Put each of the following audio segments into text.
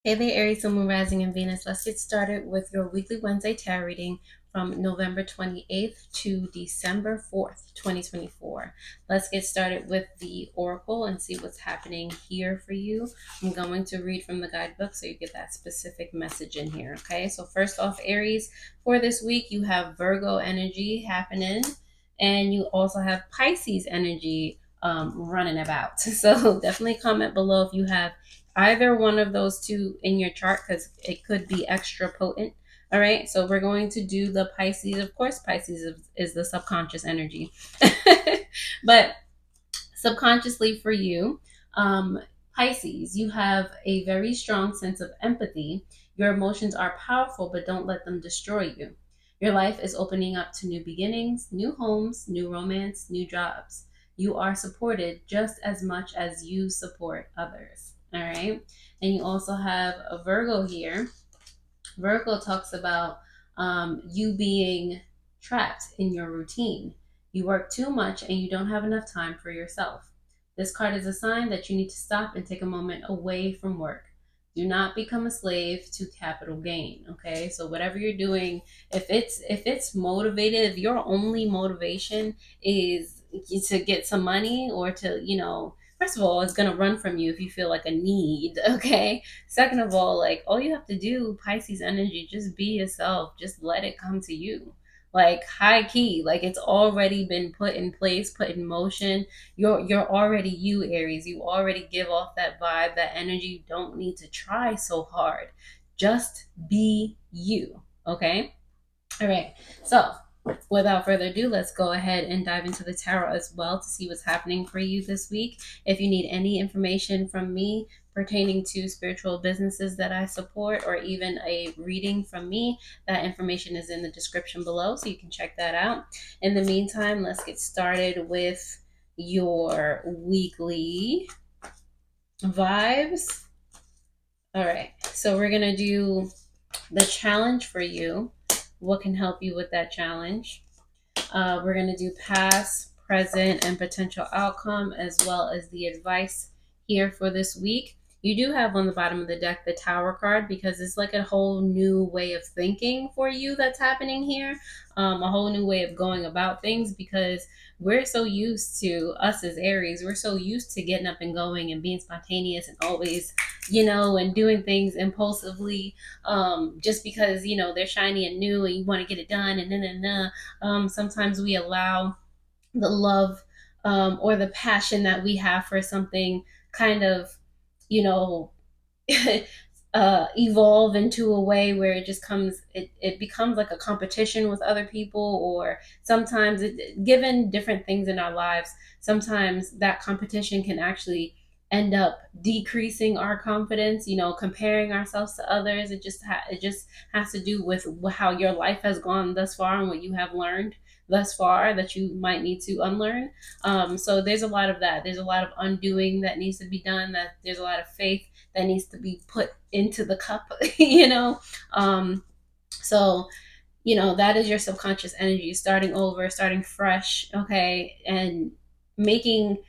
Hey there, Aries, Sun, Moon, Rising, and Venus. Let's get started with your weekly Wednesday tarot reading from November 28th to December 4th, 2024. Let's get started with the Oracle and see what's happening here for you. I'm going to read from the guidebook so you get that specific message in here, okay? So first off, Aries, for this week, you have Virgo energy happening, and you also have Pisces energy running about. So definitely comment below if you have either one of those two in your chart because it could be extra potent. All right, so we're going to do the Pisces. Of course, Pisces is the subconscious energy, but subconsciously for you, um, Pisces, you have a very strong sense of empathy. Your emotions are powerful, but don't let them destroy you. Your life is opening up to new beginnings, new homes, new romance, new jobs. You are supported just as much as you support others. All right. And you also have a Virgo here. Virgo talks about you being trapped in your routine. You work too much and you don't have enough time for yourself. This card is a sign that you need to stop and take a moment away from work. Do not become a slave to capital gain. Okay, so whatever you're doing, if it's motivated, if your only motivation is to get some money or to, first of all, it's gonna run from you if you feel like a need. Okay, second of all, like all you have to do, Pisces energy, just be yourself. Just let it come to you. Like high key, like it's already been put in place, put in motion. You're already you, Aries. You already give off that vibe, that energy. You don't need to try so hard. Just be you. Okay? All right. So without further ado, let's go ahead and dive into the tarot as well to see what's happening for you this week. If you need any information from me pertaining to spiritual businesses that I support, or even a reading from me, that information is in the description below, so you can check that out. In the meantime, let's get started with your weekly vibes. All right, so we're going to do the challenge for you. What can help you with that challenge? We're going to do past, present, and potential outcome, as well as the advice here for this week. You do have on the bottom of the deck the Tower card because it's like a whole new way of thinking for you that's happening here, a whole new way of going about things because we're so used to, us as Aries, we're so used to getting up and going and being spontaneous and always, and doing things impulsively, just because, they're shiny and new and you want to get it done and then sometimes we allow the love or the passion that we have for something kind of, you know, evolve into a way where it becomes like a competition with other people, or sometimes given different things in our lives, sometimes that competition can actually end up decreasing our confidence, comparing ourselves to others. It just has to do with how your life has gone thus far and what you have learned thus far that you might need to unlearn. So there's a lot of that. There's a lot of undoing that needs to be done. That there's a lot of faith that needs to be put into the cup. So that is your subconscious energy, starting over, starting fresh. Okay, and making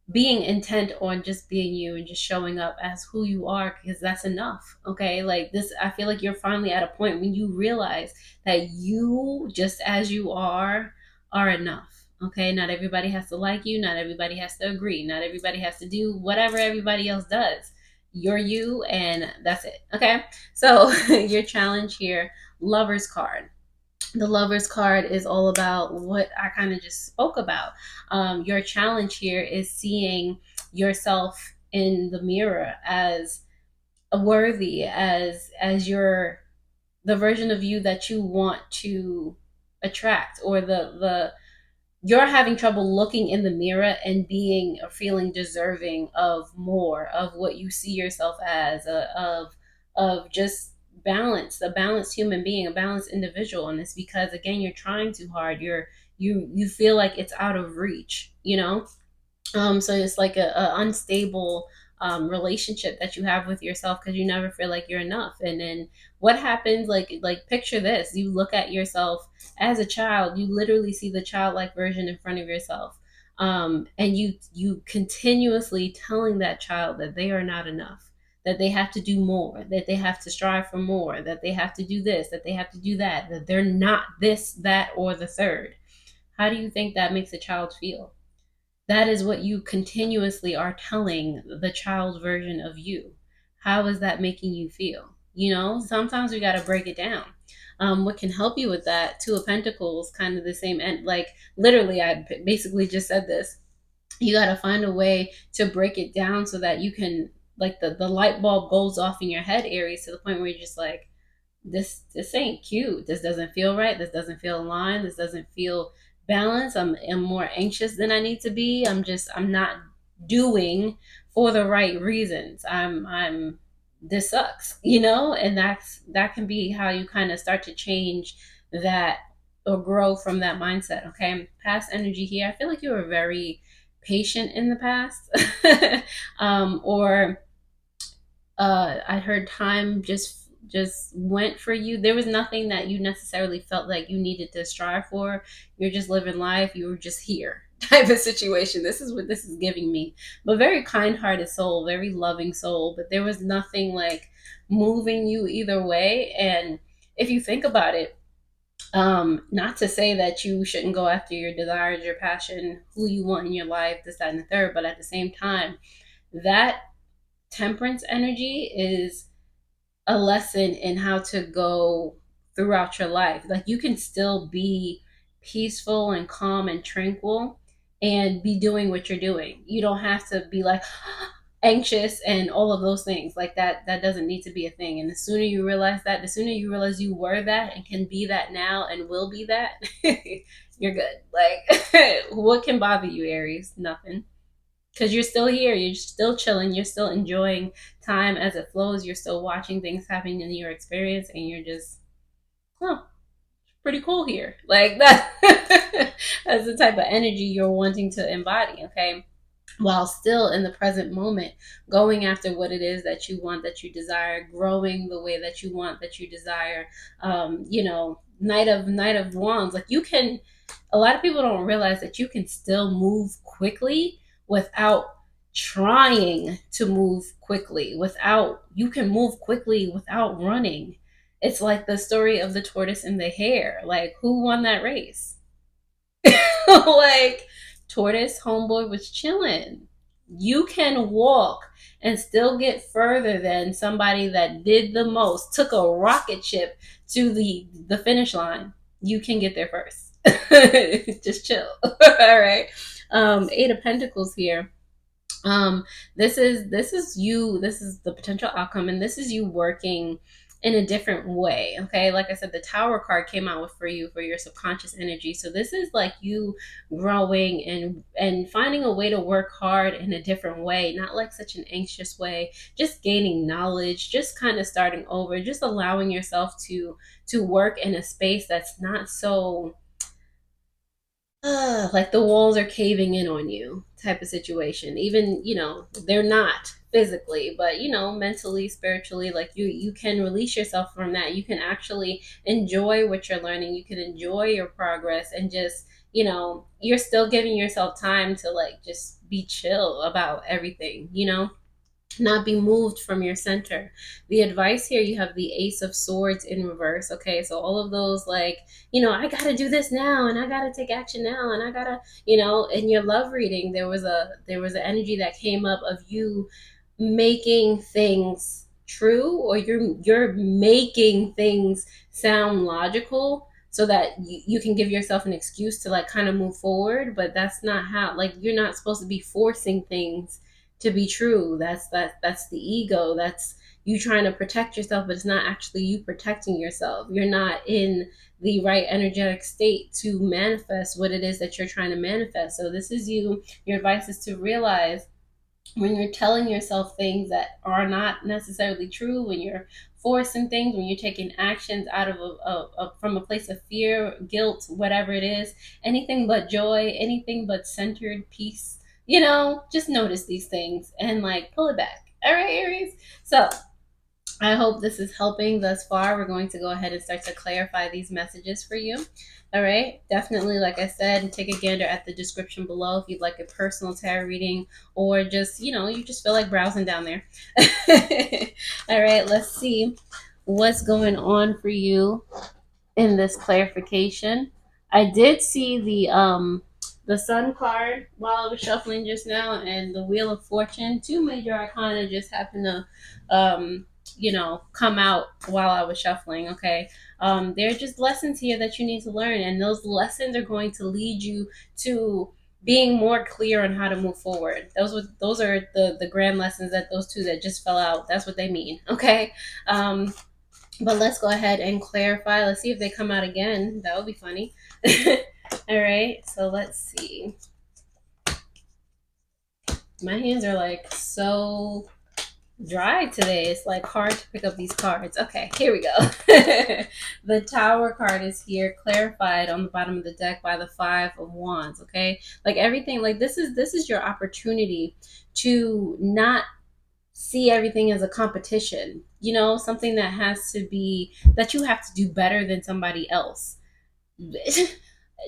being intent on just being you and just showing up as who you are, because that's enough. Okay, like this, I feel like you're finally at a point when you realize that you, just as you are enough. Okay, not everybody has to like you, not everybody has to agree, not everybody has to do whatever everybody else does. You're you, and that's it. Okay, so your challenge here, Lover's card. The Lover's card is all about what I kind of just spoke about. Your challenge here is seeing yourself in the mirror as worthy, as your the version of you that you want to attract, or the you're having trouble looking in the mirror and being or feeling deserving of more of what you see yourself as, of just balance, a balanced human being, a balanced individual. And it's because, again, you're trying too hard. You feel like it's out of reach, so it's like a unstable relationship that you have with yourself because you never feel like you're enough. And then what happens? Like picture this: you look at yourself as a child. You literally see the childlike version in front of yourself, and you continuously telling that child that they are not enough, that they have to do more, that they have to strive for more, that they have to do this, that they have to do that, that they're not this, that, or the third. How do you think that makes a child feel? That is what you continuously are telling the child version of you. How is that making you feel? You know, sometimes we got to break it down. What can help you with that? Two of Pentacles, kind of the same, and like literally, I basically just said this. You got to find a way to break it down so that you can, like, the light bulb goes off in your head, Aries, to the point where you're just like, this ain't cute. This doesn't feel right. This doesn't feel aligned. This doesn't feel balanced. I'm more anxious than I need to be. I'm not doing for the right reasons. I'm this sucks, you know? And that can be how you kind of start to change that or grow from that mindset. Okay. Past energy here. I feel like you were very patient in the past. Or I heard time just went for you. There was nothing that you necessarily felt like you needed to strive for. You're just living life. You were just here type of situation. This is what this is giving me. But very kind-hearted soul, very loving soul. But there was nothing like moving you either way. And if you think about it, not to say that you shouldn't go after your desires, your passion, who you want in your life, this, that, and the third, but at the same time, that temperance energy is a lesson in how to go throughout your life. Like, you can still be peaceful and calm and tranquil and be doing what you're doing. You don't have to be like anxious and all of those things. Like, that doesn't need to be a thing. And the sooner you realize that, the sooner you realize you were that and can be that now and will be that, you're good. Like, what can bother you, Aries? Nothing, because you're still here, you're still chilling, you're still enjoying time as it flows, you're still watching things happening in your experience, and you're just, oh, pretty cool here. Like that. That's the type of energy you're wanting to embody. Okay, while still in the present moment, going after what it is that you want, that you desire, growing the way that you want, that you desire. You know, Knight of Wands, like, you can, a lot of people don't realize that you can still move quickly without trying to move quickly, without, you can move quickly without running. It's like the story of the tortoise and the hare. Like, who won that race? Like, tortoise homeboy was chilling. You can walk and still get further than somebody that did the most, took a rocket ship to the finish line. You can get there first. Just chill. All right. Eight of Pentacles here. This is you, this is the potential outcome, and this is you working in a different way. Okay, like I said, the Tower card came out with for you, for your subconscious energy. So this is like you growing and finding a way to work hard in a different way, not like such an anxious way, just gaining knowledge, just kind of starting over, just allowing yourself to work in a space that's not so like the walls are caving in on you type of situation. Even, they're not physically, but mentally, spiritually, like you can release yourself from that. You can actually enjoy what you're learning. You can enjoy your progress, and just, you're still giving yourself time to, like, just be chill about everything, not be moved from your center. The advice here, you have the Ace of Swords in reverse. Okay, so all of those, like, I gotta do this now, and I gotta take action now, and I gotta, in your love reading, there was an energy that came up of you making things true, or you're making things sound logical so that you can give yourself an excuse to, like, kind of move forward. But that's not how, like, you're not supposed to be forcing things to be true. That's the ego. That's you trying to protect yourself, but it's not actually you protecting yourself. You're not in the right energetic state to manifest what it is that you're trying to manifest. So this is you. Your advice is to realize, when you're telling yourself things that are not necessarily true, when you're forcing things, when you're taking actions out of from a place of fear, guilt, whatever it is, anything but joy, anything but centered peace, just notice these things and, like, pull it back. All right, Aries. So I hope this is helping thus far. We're going to go ahead and start to clarify these messages for you. All right. Definitely, like I said, take a gander at the description below if you'd like a personal tarot reading, or just, you just feel like browsing down there. All right. Let's see what's going on for you in this clarification. I did see the Sun card while I was shuffling just now, and the Wheel of Fortune. Two major arcana just happened to come out while I was shuffling. Okay. There are just lessons here that you need to learn, and those lessons are going to lead you to being more clear on how to move forward. Those are the grand lessons that those two that just fell out. That's what they mean. Okay. But let's go ahead and clarify. Let's see if they come out again. That would be funny. All right. So let's see. My hands are like so dry today. It's like hard to pick up these cards. Okay, here we go. The Tower card is here, clarified on the bottom of the deck by the Five of Wands. Okay, like everything, like this is your opportunity to not see everything as a competition. Something that has to be that you have to do better than somebody else.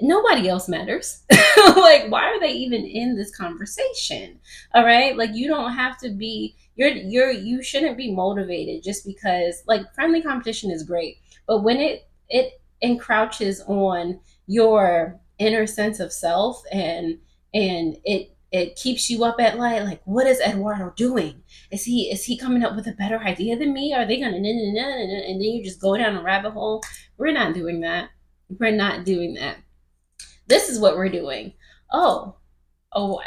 Nobody else matters. Like, why are they even in this conversation? All right, like you don't have to be. You shouldn't be motivated just because. Like, friendly competition is great, but when it encroaches on your inner sense of self, and it keeps you up at night. Like, what is Eduardo doing? Is he coming up with a better idea than me? Are they gonna and then you just go down a rabbit hole? We're not doing that. We're not doing that. This is what we're doing. Oh,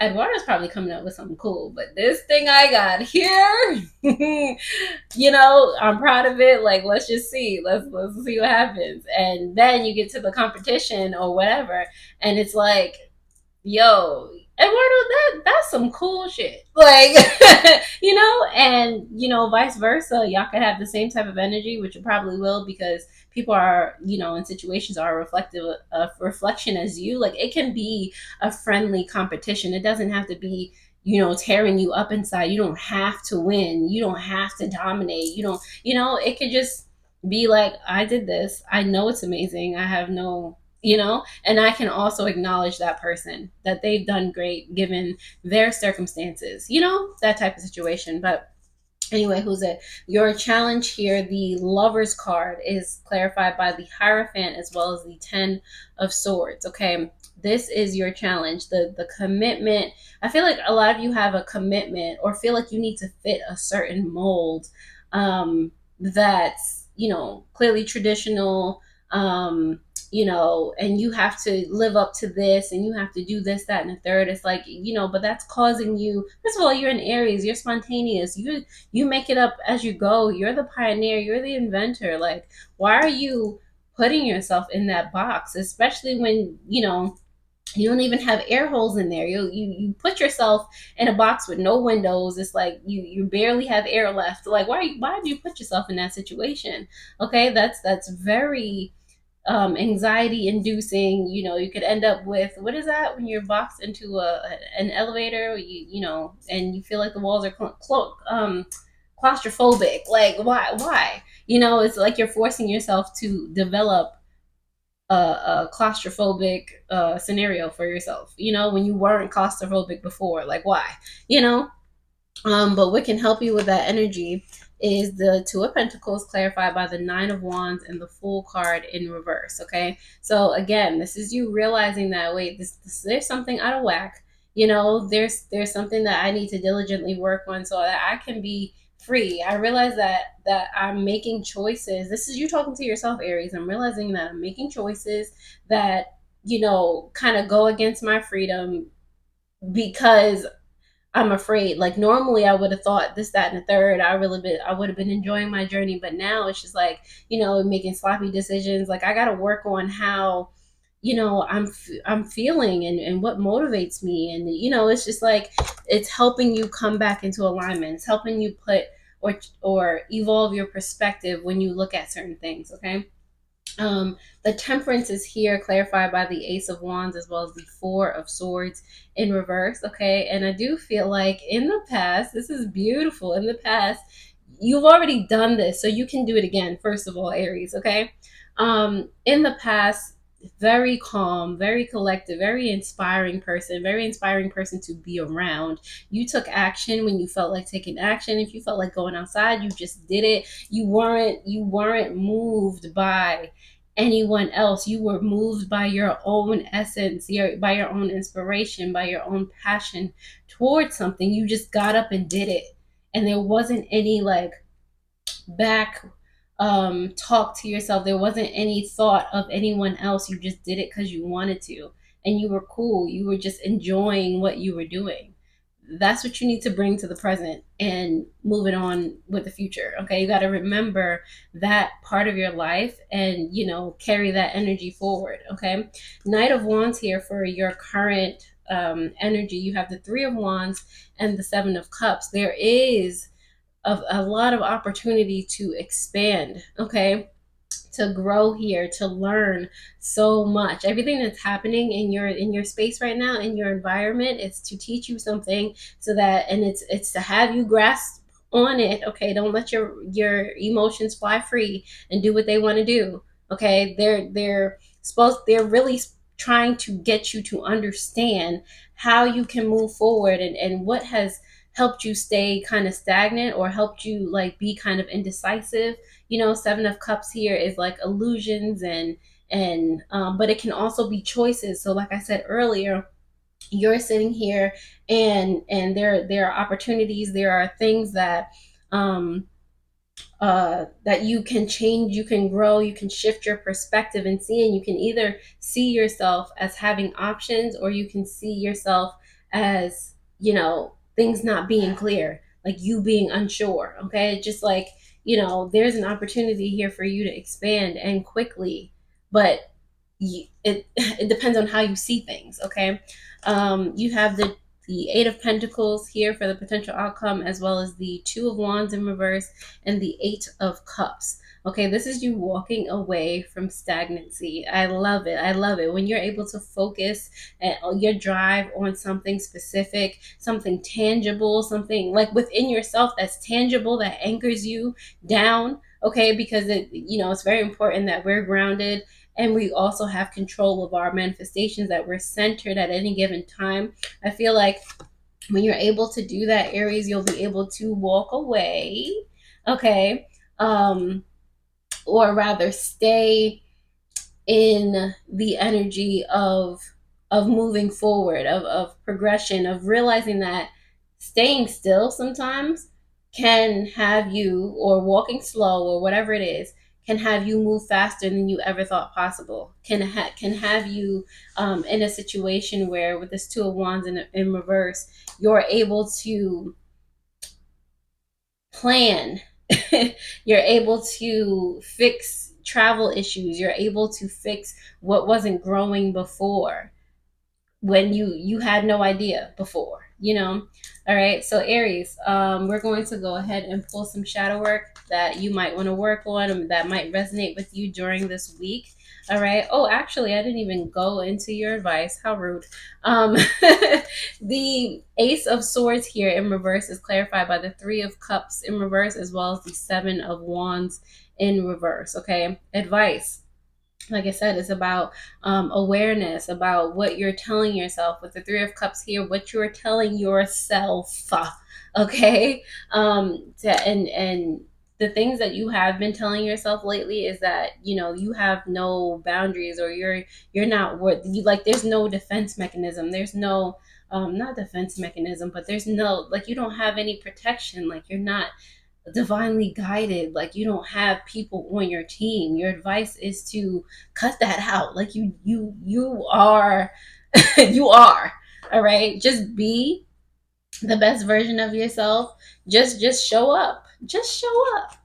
Eduardo's probably coming up with something cool, but this thing I got here, I'm proud of it. Like, let's just see. Let's see what happens. And then you get to the competition or whatever, and it's like, yo, Eduardo, that's some cool shit. Like, and vice versa. Y'all could have the same type of energy, which you probably will, because people are, in situations are reflective of reflection as you. Like, it can be a friendly competition. It doesn't have to be, tearing you up inside. You don't have to win. You don't have to dominate. It could just be like, I did this. I know it's amazing. I have no and I can also acknowledge that person, that they've done great given their circumstances, that type of situation. But anyway, who's it? Your challenge here, the Lover's card, is clarified by the Hierophant as well as the Ten of Swords. Okay, this is your challenge, the commitment. I feel like a lot of you have a commitment or feel like you need to fit a certain mold, that's clearly traditional, and you have to live up to this, and you have to do this, that, and the third. It's like, but that's causing you. First of all, you're an Aries. You're spontaneous. You make it up as you go. You're the pioneer. You're the inventor. Like, why are you putting yourself in that box? Especially when you don't even have air holes in there. You put yourself in a box with no windows. It's like you barely have air left. Like, why do you put yourself in that situation? Okay, that's very anxiety inducing. You could end up with, what is that, when you're boxed into an elevator, and you feel like the walls are claustrophobic. Like, why it's like you're forcing yourself to develop a claustrophobic scenario for yourself, when you weren't claustrophobic before. Like, why? you know but what can help you with that energy is the Two of Pentacles, clarified by the Nine of Wands and the Fool card in reverse. Okay, so again, this is you realizing that, wait, there's something out of whack. There's something that I need to diligently work on so that I can be free. I realize that I'm making choices. This is you talking to yourself, Aries. I'm realizing that I'm making choices that kind of go against my freedom because I'm afraid. Like, normally I would have thought this, that, and the third. I would have been enjoying my journey, but now it's just like, making sloppy decisions. Like, I got to work on how, I'm feeling, and what motivates me. And, it's just like, it's helping you come back into alignment. It's helping you put or evolve your perspective when you look at certain things. Okay. The Temperance is here, clarified by the Ace of Wands as well as the Four of Swords in reverse. Okay, and I do feel like in the past, this is beautiful. In the past, you've already done this, so you can do it again. First of all, Aries, okay? In the past, very calm, very collective, very inspiring person to be around. You took action when you felt like taking action. If you felt like going outside, you just did it. You weren't moved by anyone else. You were moved by your own essence, by your own inspiration, by your own passion towards something. You just got up and did it. And there wasn't any like back talk to yourself. There wasn't any thought of anyone else. You just did it because you wanted to, and you were cool. You were just enjoying what you were doing. That's what you need to bring to the present and move it on with the future. Okay, you got to remember that part of your life and carry that energy forward. Okay, Knight of Wands here for your current energy. You have the Three of Wands and the Seven of Cups. There is a lot of opportunity to expand, okay, to grow here, to learn so much. Everything that's happening in your space right now, in your environment, is to teach you something, so that, and it's to have you grasp on it. Okay, don't let your emotions fly free and do what they want to do. Okay, they're really trying to get you to understand how you can move forward, and what has helped you stay kind of stagnant, or helped you like be kind of indecisive. Seven of Cups here is like illusions, and but it can also be choices. So like I said earlier, you're sitting here, and there are opportunities, there are things um that you can change, you can grow, you can shift your perspective and see, and you can either see yourself as having options, or you can see yourself as, things not being clear, like you being unsure. Okay, just like, there's an opportunity here for you to expand and quickly, but it depends on how you see things. Okay, you have the Eight of Pentacles here for the potential outcome, as well as the Two of Wands in reverse and the Eight of Cups. Okay, this is you walking away from stagnancy. I love it. I love it when you're able to focus your drive on something specific, something tangible, something like within yourself that's tangible, that anchors you down. Okay, because it's very important that we're grounded, and we also have control of our manifestations, that we're centered at any given time. I feel like when you're able to do that, Aries, you'll be able to walk away, okay, or rather stay in the energy of moving forward, of progression, of realizing that staying still sometimes can have you, or walking slow, or whatever it is, can have you move faster than you ever thought possible. Can have you in a situation where, with this Two of Wands in reverse, you're able to plan. You're able to fix travel issues. You're able to fix what wasn't growing before, when you had no idea before. All right, so Aries, we're going to go ahead and pull some shadow work that you might want to work on, that might resonate with you during this week. All right. Oh, actually, I didn't even go into your advice. How rude. um the Ace of Swords here in reverse is clarified by the Three of Cups in reverse, as well as the Seven of Wands in reverse. Okay, advice, like I said, it's about awareness, about what you're telling yourself. With the Three of Cups here, what you're telling yourself, okay? And the things that you have been telling yourself lately is that you have no boundaries, or you're not worth. You like, there's no defense mechanism. There's no not defense mechanism, but there's no, like, you don't have any protection. Like, you're not divinely guided. Like, you don't have people on your team. Your advice is to cut that out. Like, you are you are, all right, just be the best version of yourself. Just show up. Just show up.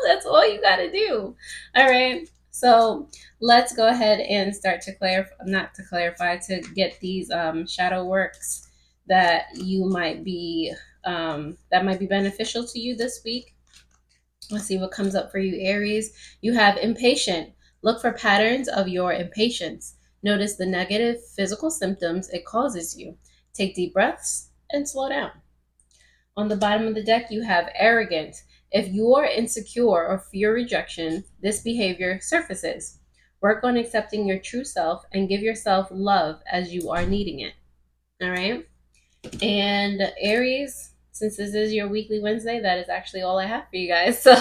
That's all you got to do. All right, so let's go ahead and start to clarify, not to clarify, to get these shadow works that you might be that might be beneficial to you this week. Let's see what comes up for you, Aries. You have impatient. Look for patterns of your impatience. Notice the negative physical symptoms it causes you. Take deep breaths and slow down. On the bottom of the deck, you have arrogant. If you are insecure or fear rejection, this behavior surfaces. Work on accepting your true self and give yourself love as you are needing it. All right. And Aries, since this is your weekly Wednesday, that is actually all I have for you guys. So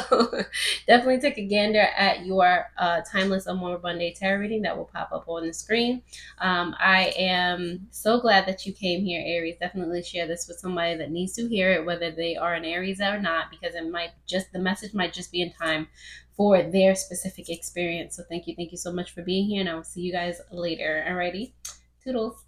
definitely take a gander at your Timeless Amor Monday tarot reading that will pop up on the screen. I am so glad that you came here, Aries. Definitely share this with somebody that needs to hear it, whether they are an Aries or not, because the message might just be in time for their specific experience. So thank you so much for being here, and I will see you guys later. Alrighty, toodles.